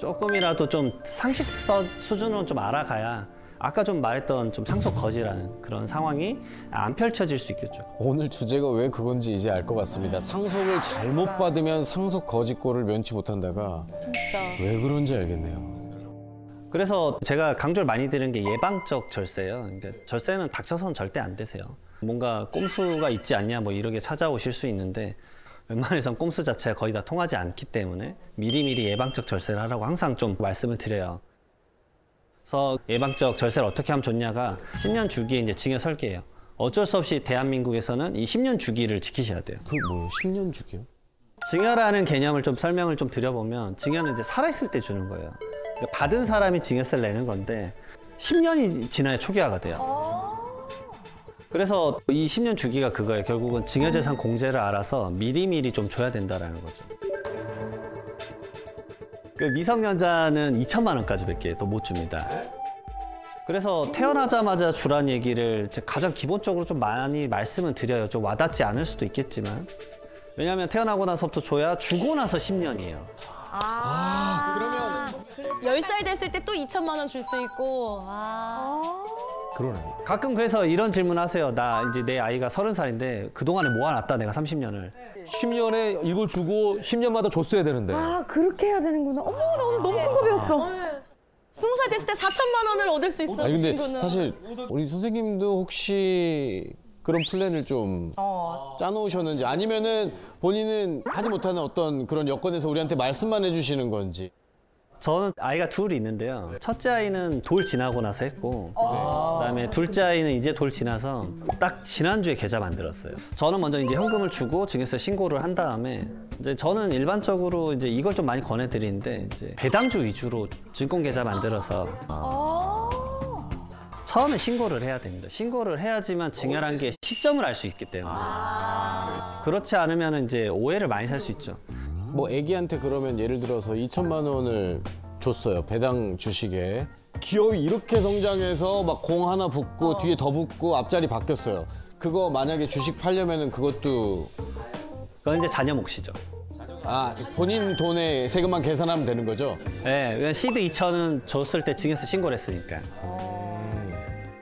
조금이라도 좀 상식 수준으로 좀 알아가야 아까 좀 말했던 좀 상속 거지라는 그런 상황이 안 펼쳐질 수 있겠죠. 오늘 주제가 왜 그건지 이제 알 것 같습니다. 상속을 잘못 받으면 상속 거지꼴을 면치 못한다가 진짜. 왜 그런지 알겠네요. 그래서 제가 강조를 많이 드리는 게 예방적 절세예요. 그러니까 절세는 닥쳐서는 절대 안 되세요. 뭔가 꼼수가 있지 않냐 뭐 이렇게 찾아오실 수 있는데 웬만해선 꼼수 자체가 거의 다 통하지 않기 때문에 미리미리 예방적 절세를 하라고 항상 좀 말씀을 드려요. 그래서 예방적 절세를 어떻게 하면 좋냐가 10년 주기에 이제 징여 설계예요. 어쩔 수 없이 대한민국에서는 이 10년 주기를 지키셔야 돼요. 그 뭐예요? 10년 주기요? 징여라는 개념을 좀 설명을 좀 드려보면 징여는 이제 살아있을 때 주는 거예요. 그러니까 받은 사람이 징여세를 내는 건데 10년이 지나야 초기화가 돼요. 그래서 이 10년 주기가 그거예요. 결국은 징여재산 공제를 알아서 미리미리 좀 줘야 된다라는 거죠. 그 미성년자는 2천만 원까지밖에 또 못 줍니다. 그래서 태어나자마자 주란 얘기를 가장 기본적으로 좀 많이 말씀은 드려요. 좀 와닿지 않을 수도 있겠지만. 왜냐하면 태어나고 나서부터 줘야 주고 나서 10년이에요. 그러면 10살 됐을 때 또 2천만 원 줄 수 있고. 그러네. 가끔 그래서 이런 질문 하세요. 나 이제 내 아이가 30살인데 그동안에 모아놨다 내가 30년을. 10년에 이걸 주고 10년마다 줬어야 되는데. 아, 그렇게 해야 되는구나. 어머, 나 오늘 너무 큰 거 배웠어. 20살 됐을 때 4천만 원을 얻을 수 있어. 아니 근데 친구는. 사실 우리 선생님도 혹시 그런 플랜을 좀 짜놓으셨는지 아니면은 본인은 하지 못하는 어떤 그런 여건에서 우리한테 말씀만 해주시는 건지. 저는 아이가 둘이 있는데요. 첫째 아이는 돌 지나고 나서 했고 그다음에 둘째 아이는 이제 돌 지나서 딱 지난주에 계좌 만들었어요. 저는 먼저 이제 현금을 주고 증여세 신고를 한 다음에 이제 저는 일반적으로 이제 이걸 좀 많이 권해드리는데 이제 배당주 위주로 증권 계좌 만들어서 처음에 신고를 해야 됩니다. 신고를 해야지만 증여란 게 시점을 알 수 있기 때문에 그렇지 않으면 이제 오해를 많이 살 수 있죠. 뭐 애기한테 그러면 예를 들어서 2천만 원을 줬어요. 배당 주식에. 기업이 이렇게 성장해서 막 공 하나 붙고 뒤에 더 붙고 앞자리 바뀌었어요. 그거 만약에 주식 팔려면은 그것도 그건 이제 자녀 몫이죠. 아 본인 돈에 세금만 계산하면 되는 거죠? 네, 왜냐면 시드 2천은 줬을 때 증여세 신고를 했으니까.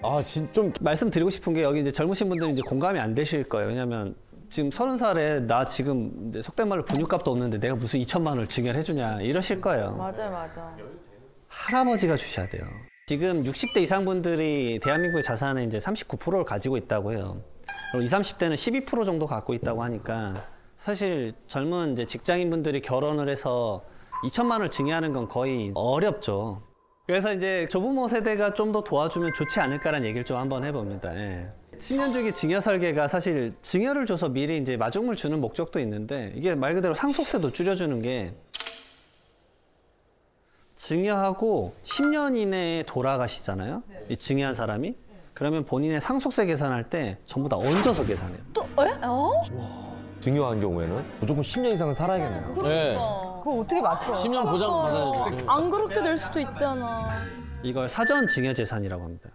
아 진짜 좀 말씀드리고 싶은 게 여기 이제 젊으신 분들은 이제 공감이 안 되실 거예요. 왜냐면 지금 30살에 나 지금 속된 말로 분유값도 없는데 내가 무슨 2천만 원을 증여를 해주냐 이러실 거예요. 맞아. 할아버지가 주셔야 돼요. 지금 60대 이상 분들이 대한민국의 자산의 이제 39%를 가지고 있다고 해요. 그리고 20, 30대는 12% 정도 갖고 있다고 하니까 사실 젊은 이제 직장인 분들이 결혼을 해서 2천만 원을 증여하는 건 거의 어렵죠. 그래서 이제 조부모 세대가 좀 더 도와주면 좋지 않을까라는 얘기를 좀 한번 해봅니다. 예. 10년 주기 증여 설계가 사실 증여를 줘서 미리 이제 마중물 주는 목적도 있는데 이게 말 그대로 상속세도 줄여주는 게 증여하고 10년 이내에 돌아가시잖아요. 이 증여한 사람이. 그러면 본인의 상속세 계산할 때 전부 다 얹어서 계산해요. 또, 증여한 경우에는 무조건 10년 이상은 살아야겠네요. 네. 그거 어떻게 맞춰? 10년 보장 받아야죠. 안 그렇게 될 수도 있잖아. 이걸 사전 증여 재산이라고 합니다.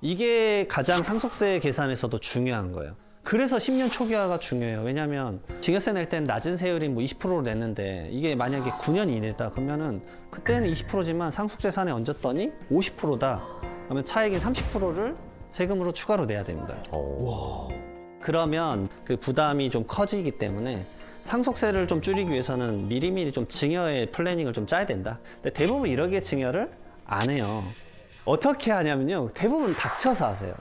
이게 가장 상속세 계산에서도 중요한 거예요. 그래서 10년 초기화가 중요해요. 왜냐하면 증여세 낼 때는 낮은 세율인 뭐 20%로 냈는데 이게 만약에 9년 이내다 그러면은 그때는 20%지만 상속재산에 얹었더니 50%다. 그러면 차익인 30%를 세금으로 추가로 내야 됩니다. 그러면 그 부담이 좀 커지기 때문에 상속세를 좀 줄이기 위해서는 미리미리 좀 증여의 플래닝을 좀 짜야 된다. 근데 대부분 이렇게 증여를 안 해요. 어떻게 하냐면요. 대부분 닥쳐서 하세요.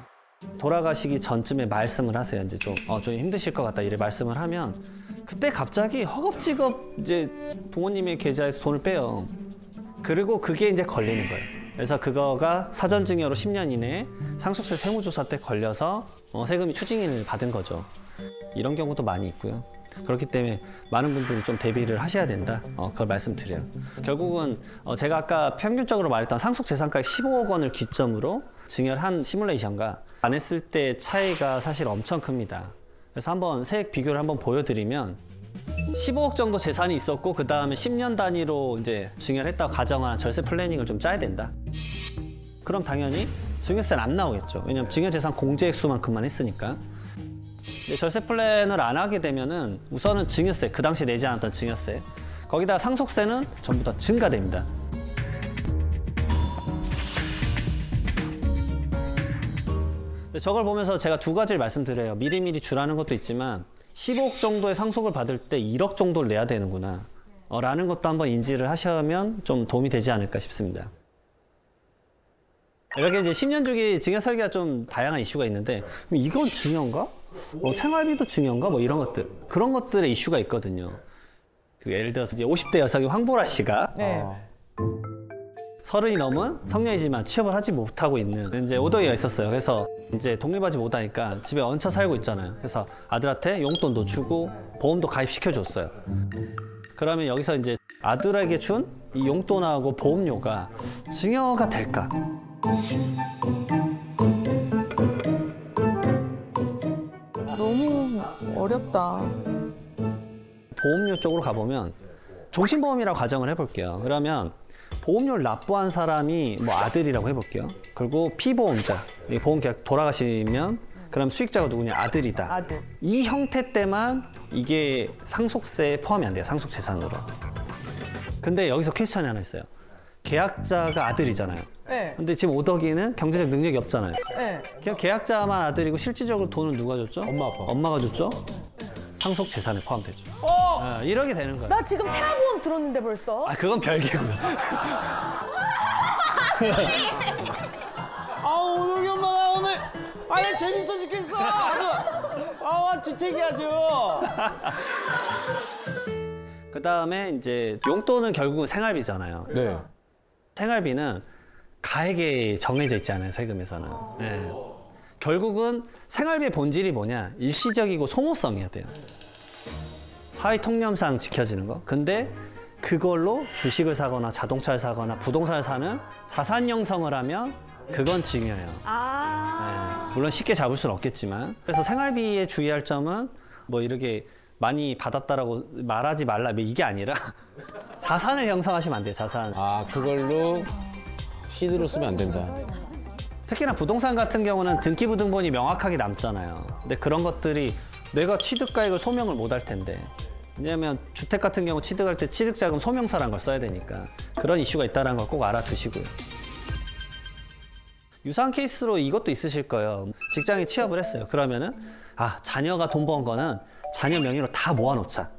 돌아가시기 전쯤에 말씀을 하세요. 이제 좀 힘드실 것 같다. 이래 말씀을 하면 그때 갑자기 허겁지겁 이제 부모님의 계좌에서 돈을 빼요. 그리고 그게 이제 걸리는 거예요. 그래서 그거가 사전증여로 10년 이내에 상속세 세무조사 때 걸려서 세금이 추징을 받은 거죠. 이런 경우도 많이 있고요. 그렇기 때문에 많은 분들이 좀 대비를 하셔야 된다. 그걸 말씀드려요. 결국은 제가 아까 평균적으로 말했던 상속재산가액 15억 원을 기점으로 증여를 한 시뮬레이션과 안 했을 때 차이가 사실 엄청 큽니다. 그래서 한번 세액 비교를 한번 보여드리면 15억 정도 재산이 있었고 그 다음에 10년 단위로 이제 증여를 했다고 가정한 절세 플래닝을 좀 짜야 된다. 그럼 당연히 증여세는 안 나오겠죠. 왜냐하면 증여재산 공제액수만큼만 했으니까. 근데 절세 플랜을 안 하게 되면은 우선은 증여세, 그 당시에 내지 않았던 증여세, 거기다 상속세는 전부 다 증가됩니다. 근데 저걸 보면서 제가 두 가지를 말씀드려요. 미리미리 주라는 것도 있지만 15억 정도의 상속을 받을 때 1억 정도를 내야 되는구나. 라는 것도 한번 인지를 하시면 좀 도움이 되지 않을까 싶습니다. 이렇게 이제 10년 주기 증여 설계가 좀 다양한 이슈가 있는데 그럼 이건 증여인가? 생활비도 증여인가? 뭐 이런 것들. 그런 것들의 이슈가 있거든요. 그 예를 들어서 이제 50대 여성의 황보라 씨가 네. 30이 넘은 성년이지만 취업을 하지 못하고 있는 이제 오덕이가 있었어요. 그래서 이제 독립하지 못하니까 집에 얹혀 살고 있잖아요. 그래서 아들한테 용돈도 주고 보험도 가입시켜줬어요. 그러면 여기서 이제 아들에게 준 이 용돈하고 보험료가 증여가 될까? 너무 어렵다. 보험료 쪽으로 가보면 종신보험이라고 가정을 해볼게요. 그러면 보험료를 납부한 사람이 뭐 아들이라고 해볼게요. 그리고 피보험자, 이 보험계약 돌아가시면 그럼 수익자가 누구냐? 아들이다. 아들. 이 형태 때만 이게 상속세에 포함이 안 돼요. 상속재산으로. 근데 여기서 퀘스천이 하나 있어요. 계약자가 아들이잖아요. 네. 근데 지금 오덕이는 경제적 능력이 없잖아요. 네. 그냥 계약자만 아들이고 실질적으로 돈을 누가 줬죠? 엄마, 아빠. 엄마가 줬죠? 상속재산에 포함되죠. 이렇게 되는 거예요. 나 지금 태아보험 들었는데 벌써. 아, 그건 별개고요. 아우 오덕이 엄마가 오늘 아야 재밌어 죽겠어. 아주 주책이 아주. 그 다음에 이제 용돈은 결국은 생활비잖아요. 네. 생활비는 가액에 정해져 있지 않아요, 세금에서는. 네. 결국은 생활비의 본질이 뭐냐? 일시적이고 소모성이어야 돼요. 사회 통념상 지켜지는 거. 근데 그걸로 주식을 사거나 자동차를 사거나 부동산을 사는 자산 형성을 하면 그건 증여예요. 네. 물론 쉽게 잡을 수는 없겠지만. 그래서 생활비에 주의할 점은 뭐 이렇게 많이 받았다라고 말하지 말라 이게 아니라 자산을 형성하시면 안 돼요. 자산. 아 그걸로 시드로 쓰면 안 된다. 특히나 부동산 같은 경우는 등기부등본이 명확하게 남잖아요. 근데 그런 것들이 내가 취득가액을 소명을 못 할 텐데. 왜냐하면 주택 같은 경우 취득할 때 취득자금 소명서라는 걸 써야 되니까 그런 이슈가 있다는 걸 꼭 알아두시고요. 유사한 케이스로 이것도 있으실 거예요. 직장에 취업을 했어요. 그러면은 자녀가 돈 번 거는 자녀 명의로 다 모아놓자.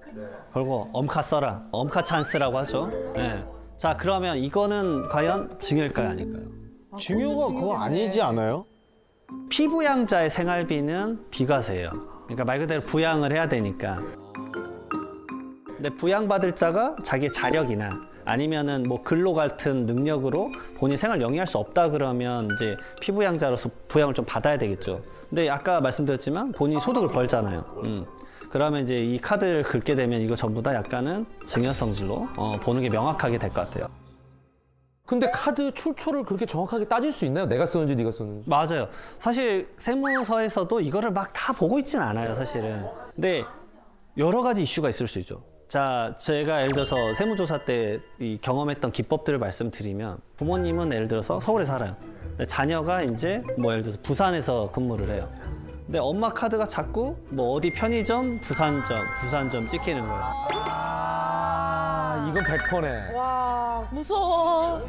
그리고 엄카 써라. 엄카 찬스라고 하죠. 네. 자, 그러면 이거는 과연 증여일까요, 아닐까요? 증여가 그거 아니지 않아요? 피부양자의 생활비는 비과세예요. 그러니까 말 그대로 부양을 해야 되니까. 근데 부양받을 자가 자기의 자력이나 아니면은 뭐 근로 같은 능력으로 본인 생활 영위할 수 없다 그러면 이제 피부양자로서 부양을 좀 받아야 되겠죠. 근데 아까 말씀드렸지만 본인이 소득을 벌잖아요. 그러면 이제 이 카드를 긁게 되면 이거 전부 다 약간은 증여성질로 보는 게 명확하게 될 것 같아요. 근데 카드 출처를 그렇게 정확하게 따질 수 있나요? 내가 썼는지 네가 썼는지. 맞아요. 사실 세무서에서도 이거를 막 다 보고 있진 않아요, 사실은. 근데 여러 가지 이슈가 있을 수 있죠. 자, 제가 예를 들어서 세무조사 때 이 경험했던 기법들을 말씀드리면 부모님은 예를 들어서 서울에 살아요. 근데 자녀가 이제 뭐 예를 들어서 부산에서 근무를 해요. 근데 엄마 카드가 자꾸 뭐 어디 편의점, 부산점 찍히는 거예요. 이건 100%네. 와 무서워.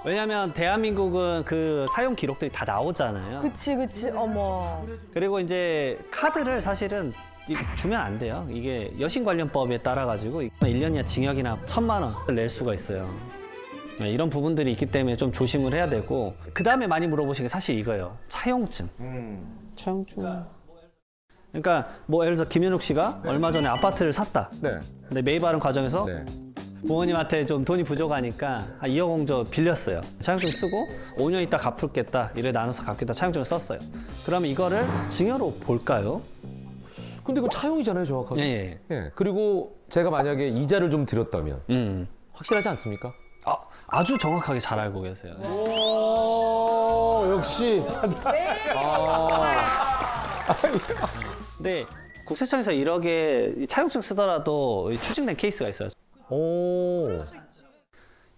왜냐하면 대한민국은 그 사용 기록들이 다 나오잖아요. 그치 어머. 그리고 이제 카드를 사실은 주면 안 돼요. 이게 여신관련법에 따라 가지고 1년 이하 징역이나 1,000만 원을 낼 수가 있어요. 이런 부분들이 있기 때문에 좀 조심을 해야 되고 그 다음에 많이 물어보시는 게 사실 이거예요. 차용증. 차용증. 그러니까 뭐 예를 들어서 김현욱 씨가 얼마 전에 아파트를 샀다. 네. 근데 매입하는 과정에서 네. 부모님한테 좀 돈이 부족하니까 2억 원 정도 빌렸어요. 차용증 쓰고 5년 있다 갚을겠다. 이래 나눠서 갚겠다. 차용증을 썼어요. 그러면 이거를 증여로 볼까요? 근데 이거 차용이잖아요, 정확하게. 예. 예. 그리고 제가 만약에 이자를 좀 드렸다면 확실하지 않습니까? 아주 정확하게 잘 알고 계세요. 오 역시. 근데 국세청에서 1억에 차용증 쓰더라도 추징된 케이스가 있어요. 오.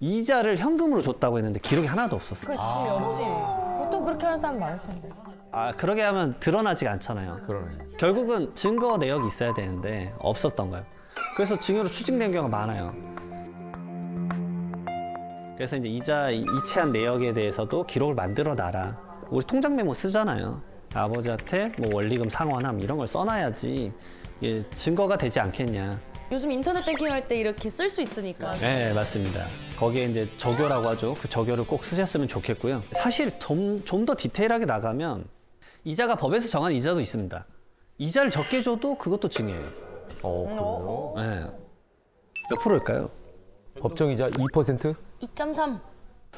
이자를 현금으로 줬다고 했는데 기록이 하나도 없었어요. 그렇지 없지. 보통 그렇게 하는 사람 많을 텐데. 그러게 하면 드러나지가 않잖아요. 그러네. 결국은 증거 내역이 있어야 되는데 없었던 거예요. 그래서 증여로 추징된 경우가 많아요. 그래서 이제 이자 이체한 내역에 대해서도 기록을 만들어 놔라. 우리 통장 메모 쓰잖아요. 아버지한테 뭐 원리금 상환함 이런 걸 써놔야지 이게 증거가 되지 않겠냐. 요즘 인터넷 뱅킹 할 때 이렇게 쓸 수 있으니까. 네, 맞습니다. 거기에 이제 적요라고 하죠. 그 적요를 꼭 쓰셨으면 좋겠고요. 사실 좀 더 디테일하게 나가면 이자가 법에서 정한 이자도 있습니다. 이자를 적게 줘도 그것도 증여예요. 그래요? 네. 몇 프로일까요? 법정이자 2%? 2.3.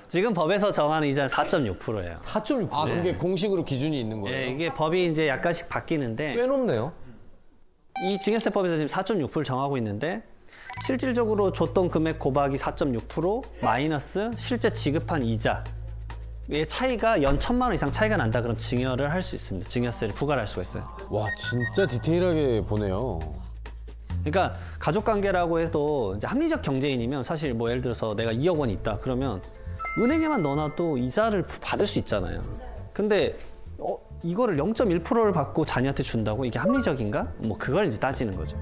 지금 법에서 정하는 이자는 4.6%예요. 4.6%. 아, 그게 공식으로 기준이 있는 거예요? 예, 이게 법이 이제 약간씩 바뀌는데 꽤 높네요. 이 증여세법에서 지금 4.6%를 정하고 있는데 실질적으로 줬던 금액 곱하기 4.6% 마이너스 실제 지급한 이자 의 차이가 연 1,000만 원 이상 차이가 난다 그럼 증여를 할 수 있습니다. 증여세를 부과를 할 수가 있어요. 와, 진짜 디테일하게 보네요. 그러니까 가족관계라고 해도 이제 합리적 경제인이면 사실 뭐 예를 들어서 내가 2억 원이 있다 그러면 은행에만 넣어놔도 이자를 받을 수 있잖아요. 근데 이거를 0.1%를 받고 자녀한테 준다고 이게 합리적인가? 뭐 그걸 이제 따지는 거죠.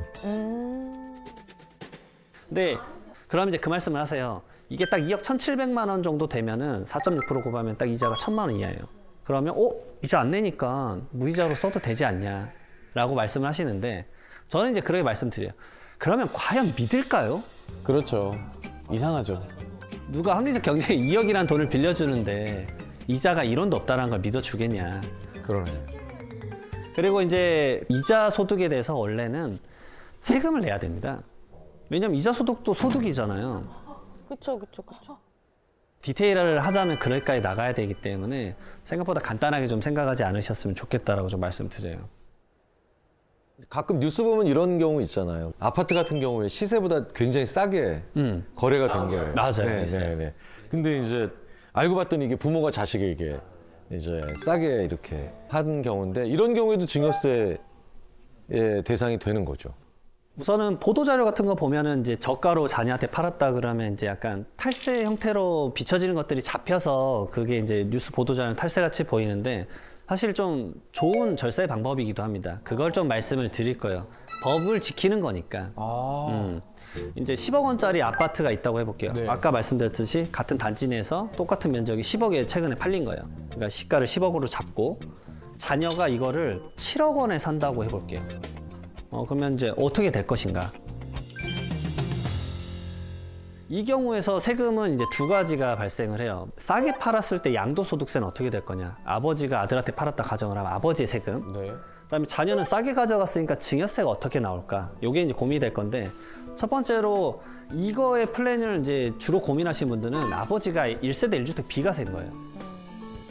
근데 그럼 이제 그 말씀을 하세요. 이게 딱 2억 1,700만 원 정도 되면은 4.6% 곱하면 딱 이자가 1,000만 원 이하예요. 그러면 이자 안 내니까 무이자로 써도 되지 않냐라고 말씀을 하시는데 저는 이제 그렇게 말씀드려요. 그러면 과연 믿을까요? 그렇죠. 이상하죠. 누가 합리적 경제에 2억이라는 돈을 빌려주는데 이자가 1원도 없다는 걸 믿어주겠냐. 그러네. 그리고 이제 이자 소득에 대해서 원래는 세금을 내야 됩니다. 왜냐면 이자 소득도 소득이잖아요. 그쵸. 디테일을 하자면 그럴까지 나가야 되기 때문에 생각보다 간단하게 좀 생각하지 않으셨으면 좋겠다라고 좀 말씀드려요. 가끔 뉴스 보면 이런 경우 있잖아요. 아파트 같은 경우에 시세보다 굉장히 싸게 거래가 된 거예요. 맞아요. 있어요. 네. 근데 이제 알고 봤더니 이게 부모가 자식에게 이제 싸게 이렇게 한 경우인데 이런 경우에도 증여세의 대상이 되는 거죠. 우선은 보도자료 같은 거 보면은 이제 저가로 자녀한테 팔았다 그러면 이제 약간 탈세 형태로 비춰지는 것들이 잡혀서 그게 이제 뉴스 보도자료는 탈세같이 보이는데 사실 좀 좋은 절세 방법이기도 합니다. 그걸 좀 말씀을 드릴 거예요. 법을 지키는 거니까. 이제 10억 원짜리 아파트가 있다고 해볼게요. 네. 아까 말씀드렸듯이 같은 단지 내에서 똑같은 면적이 10억에 최근에 팔린 거예요. 그러니까 시가를 10억으로 잡고 자녀가 이거를 7억 원에 산다고 해볼게요. 그러면 이제 어떻게 될 것인가? 이 경우에서 세금은 이제 두 가지가 발생을 해요. 싸게 팔았을 때 양도소득세는 어떻게 될 거냐? 아버지가 아들한테 팔았다 가정을 하면 아버지의 세금. 네. 그다음에 자녀는 싸게 가져갔으니까 증여세가 어떻게 나올까? 이게 이제 고민이 될 건데 첫 번째로 이거의 플랜을 이제 주로 고민하시는 분들은 아버지가 1세대 1주택 비과세인 거예요.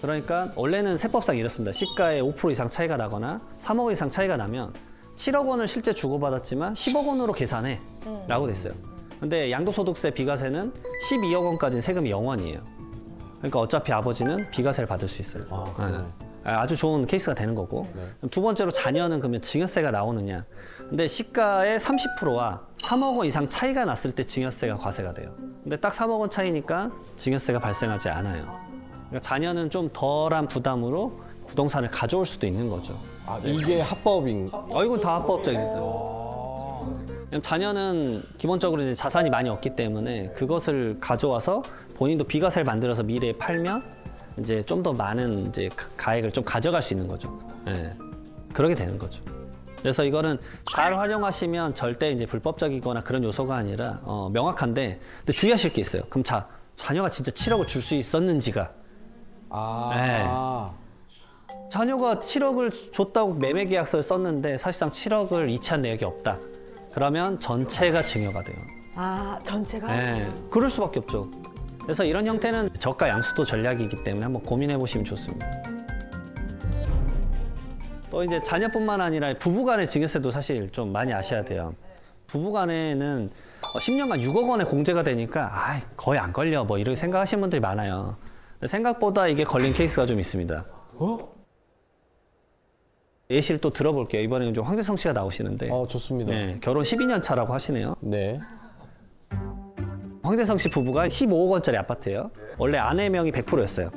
그러니까 원래는 세법상 이렇습니다. 시가의 5% 이상 차이가 나거나 3억 원 이상 차이가 나면 7억 원을 실제 주고받았지만 10억 원으로 계산해 라고 돼 있어요. 근데 양도소득세 비과세는 12억 원까지는 세금이 0원이에요. 그러니까 어차피 아버지는 비과세를 받을 수 있어요. 아주 좋은 케이스가 되는 거고. 두 번째로 자녀는 그러면 증여세가 나오느냐. 근데 시가의 30%와 3억 원 이상 차이가 났을 때 증여세가 과세가 돼요. 근데 딱 3억 원 차이니까 증여세가 발생하지 않아요. 그러니까 자녀는 좀 덜한 부담으로 부동산을 가져올 수도 있는 거죠. 아, 이게 합법인. 이건 다 합법적이죠. 자녀는 기본적으로 이제 자산이 많이 없기 때문에 그것을 가져와서 본인도 비과세를 만들어서 미래에 팔면 이제 좀 더 많은 이제 가액을 좀 가져갈 수 있는 거죠. 예. 그렇게 되는 거죠. 그래서 이거는 잘 활용하시면 절대 이제 불법적이거나 그런 요소가 아니라 명확한데 근데 주의하실 게 있어요. 그럼 자녀가 진짜 7억을 줄 수 있었는지가. 자녀가 7억을 줬다고 매매 계약서를 썼는데 사실상 7억을 이체한 내역이 없다. 그러면 전체가 증여가 돼요. 전체가? 네, 그럴 수밖에 없죠. 그래서 이런 형태는 저가 양수도 전략이기 때문에 한번 고민해 보시면 좋습니다. 또 이제 자녀뿐만 아니라 부부간의 증여세도 사실 좀 많이 아셔야 돼요. 부부간에는 10년간 6억 원의 공제가 되니까 거의 안 걸려 뭐 이렇게 생각하시는 분들이 많아요. 근데 생각보다 이게 걸린 케이스가 좀 있습니다. 예시를 또 들어볼게요. 이번에는 좀 황재성 씨가 나오시는데. 좋습니다. 네, 결혼 12년 차라고 하시네요. 네. 황재성 씨 부부가 15억 원짜리 아파트예요. 원래 아내 명의 100%였어요.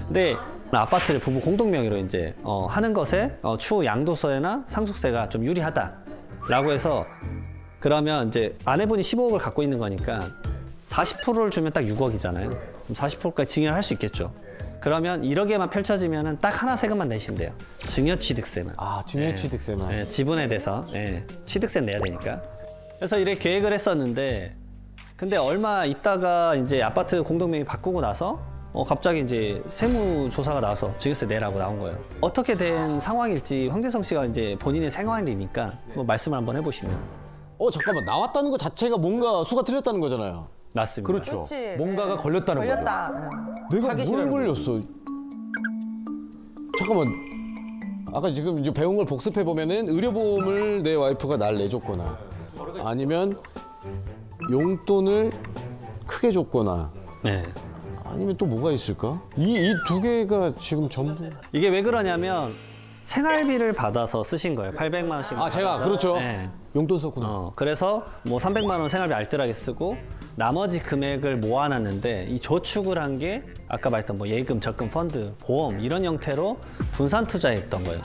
근데 아파트를 부부 공동 명의로 이제 하는 것에 추후 양도세나 상속세가 좀 유리하다라고 해서 그러면 이제 아내분이 15억을 갖고 있는 거니까 40%를 주면 딱 6억이잖아요. 그럼 40%까지 증여를 할 수 있겠죠. 그러면 1억에만 펼쳐지면은 딱 하나 세금만 내시면 돼요. 증여취득세만. 아, 증여취득세만. 예, 지분에 대해서 취득세 내야 되니까. 그래서 이렇게 계획을 했었는데, 근데 얼마 있다가 이제 아파트 공동명의 바꾸고 나서 갑자기 이제 세무조사가 나와서 증여세 내라고 나온 거예요. 어떻게 된 상황일지 황재성 씨가 이제 본인의 생활이니까 뭐 말씀을 한번 해보시면. 잠깐만. 나왔다는 것 자체가 뭔가 수가 틀렸다는 거잖아요. 맞습니다. 그렇죠. 그렇지. 뭔가가 걸렸다는 거죠. 걸렸다. 내가 뭘 타깃이라는 걸렸어? 잠깐만. 아까 지금 이제 배운 걸 복습해 보면은 의료보험을 내 와이프가 날 내줬거나 아니면 용돈을 크게 줬거나 네. 아니면 또 뭐가 있을까? 이 두 개가 지금 전부. 이게 왜 그러냐면 생활비를 받아서 쓰신 거예요. 800만 원씩. 아, 제가 그렇죠. 네. 용돈 썼구나. 그래서 뭐 300만 원 생활비 알뜰하게 쓰고 나머지 금액을 모아놨는데 이 저축을 한 게 아까 말했던 뭐 예금, 적금, 펀드, 보험 이런 형태로 분산 투자했던 거예요.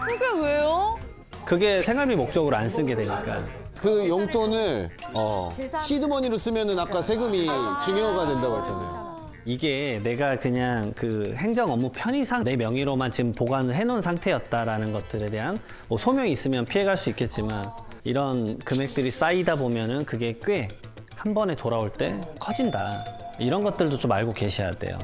그게 왜요? 그게 생활비 목적으로 안 쓴 게 되니까. 그 용돈을 시드머니로 쓰면은 아까 세금이 증여가 된다고 했잖아요. 이게 내가 그냥 그 행정 업무 편의상 내 명의로만 지금 보관을 해놓은 상태였다라는 것들에 대한 뭐 소명이 있으면 피해갈 수 있겠지만 이런 금액들이 쌓이다 보면은 그게 꽤 한 번에 돌아올 때 커진다. 이런 것들도 좀 알고 계셔야 돼요.